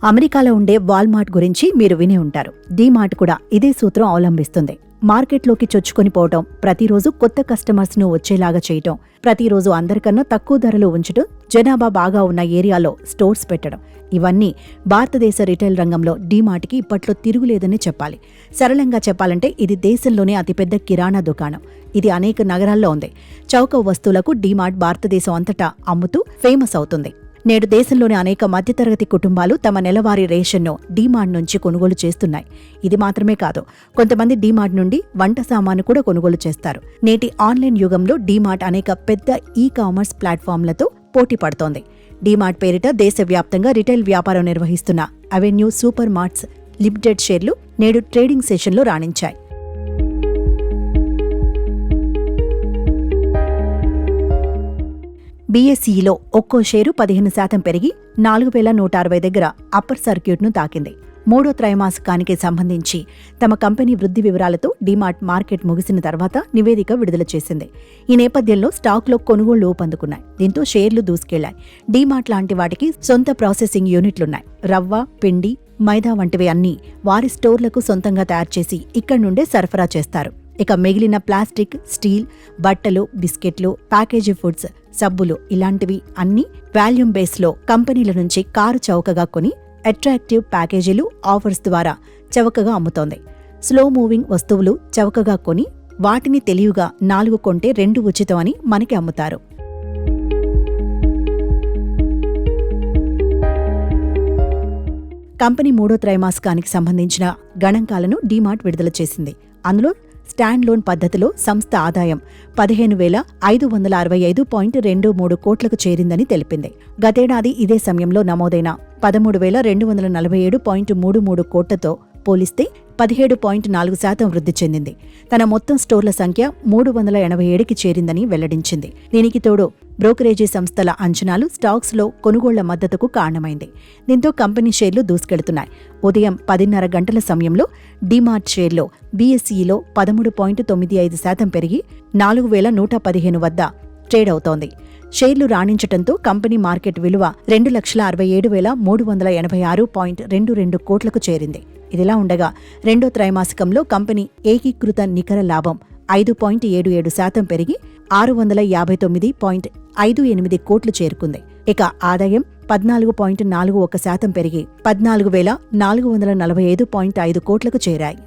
అమెరికాలో ఉండే వాల్మార్ట్ గురించి మీరు వినే ఉంటారు. డీమార్ట్ కూడా ఇదే సూత్రం అవలంబిస్తుంది. మార్కెట్లోకి చొచ్చుకొని పోవటం, ప్రతిరోజు కొత్త కస్టమర్స్ ను వచ్చేలాగా చేయటం, ప్రతిరోజు అందరికన్నా తక్కువ ధరలో ఉంచటం, జనాభా బాగా ఉన్న ఏరియాలో స్టోర్స్ పెట్టడం, ఇవన్నీ భారతదేశ రిటైల్ రంగంలో డీమార్ట్కి ఇప్పట్లో తిరుగులేదని చెప్పాలి. సరళంగా చెప్పాలంటే ఇది దేశంలోనే అతిపెద్ద కిరాణా దుకాణం. ఇది అనేక నగరాల్లో ఉంది. చౌక వస్తువులకు డీమార్ట్ భారతదేశం అంతటా అమ్ముతూ ఫేమస్ అవుతుంది. నేడు దేశంలోని అనేక మధ్యతరగతి కుటుంబాలు తమ నెలవారీ రేషన్ను డీమార్ట్ నుంచి కొనుగోలు చేస్తున్నాయి. ఇది మాత్రమే కాదు, కొంతమంది డీమార్ట్ నుండి వంట సామాను కూడా కొనుగోలు చేస్తారు. నేటి ఆన్లైన్ యుగంలో డీమార్ట్ అనేక పెద్ద ఈ-కామర్స్ ప్లాట్ఫామ్లతో పోటీ పడుతోంది. డీమార్ట్ పేరిట దేశవ్యాప్తంగా రిటైల్ వ్యాపారం నిర్వహిస్తున్న అవెన్యూ సూపర్ మార్ట్స్ లిమిటెడ్ షేర్లు నేడు ట్రేడింగ్ సెషన్లో రాణించాయి. బీఎస్ఈలో ఒక్కో షేరు 15% పెరిగి 4,160 దగ్గర అప్పర్ సర్క్యూట్ను తాకింది. మూడో త్రైమాసికానికి సంబంధించి తమ కంపెనీ వృద్ధి వివరాలతో డీమార్ట్ మార్కెట్ ముగిసిన తర్వాత నివేదిక విడుదల చేసింది. ఈ నేపథ్యంలో స్టాక్లో కొనుగోళ్లు ఊపందుకున్నాయి. దీంతో షేర్లు దూసుకెళ్లాయి. డీమార్ట్ లాంటి వాటికి సొంత ప్రాసెసింగ్ యూనిట్లున్నాయి. రవ్వ, పిండి, మైదా వంటివి అన్నీ వారి స్టోర్లకు సొంతంగా తయారు చేసి ఇక్కడి నుండే సరఫరా చేస్తారు. ఇక మిగిలిన ప్లాస్టిక్, స్టీల్, బట్టలు, బిస్కెట్లు, ప్యాకేజీ ఫుడ్స్, సబ్బులు ఇలాంటివి అన్నీ వాల్యూమ్ బేస్లో కంపెనీల నుంచి కారు చౌకగా కొని అట్రాక్టివ్ ప్యాకేజీలు, ఆఫర్స్ ద్వారా చౌకగా అమ్ముతోంది. స్లో మూవింగ్ వస్తువులు చౌకగా కొని వాటిని తెలివిగా 4 కొంటే 2 ఉచితం అని మనకి అమ్ముతారు. కంపెనీ మూడో త్రైమాసికానికి సంబంధించిన గణాంకాలను డీమార్ట్ విడుదల చేసింది. అందులో స్టాండ్ లోన్ పద్ధతిలో సంస్థ ఆదాయం 15,565.23 కోట్లకు చేరిందని తెలిపింది. గతేడాది ఇదే సమయంలో నమోదైన 13,247.33 కోట్లతో పోలిస్తే 17.4% వృద్ధి చెందింది. తన మొత్తం స్టోర్ల సంఖ్య 387కి చేరిందని వెల్లడించింది. దీనికి తోడు బ్రోకరేజీ సంస్థల అంచనాలు స్టాక్స్లో కొనుగోళ్ల మద్దతుకు కారణమైంది. దీంతో కంపెనీ షేర్లు దూసుకెడుతున్నాయి. ఉదయం 10:30 గంటల సమయంలో డీమార్ట్ షేర్లో బీఎస్ఈలో 13.95% పెరిగి 4,115 వద్ద ట్రేడ్ అవుతోంది. షేర్లు రాణించటంతో కంపెనీ మార్కెట్ విలువ 2,67,386.22 కోట్లకు చేరింది. ఇదిలా ఉండగా రెండో త్రైమాసికంలో కంపెనీ ఏకీకృత నికర లాభం 5.77% పెరిగి 659.58 కోట్లు చేరుకుంది. ఇక ఆదాయం 14.41% పెరిగి 14,445.5 కోట్లకు చేరాయి.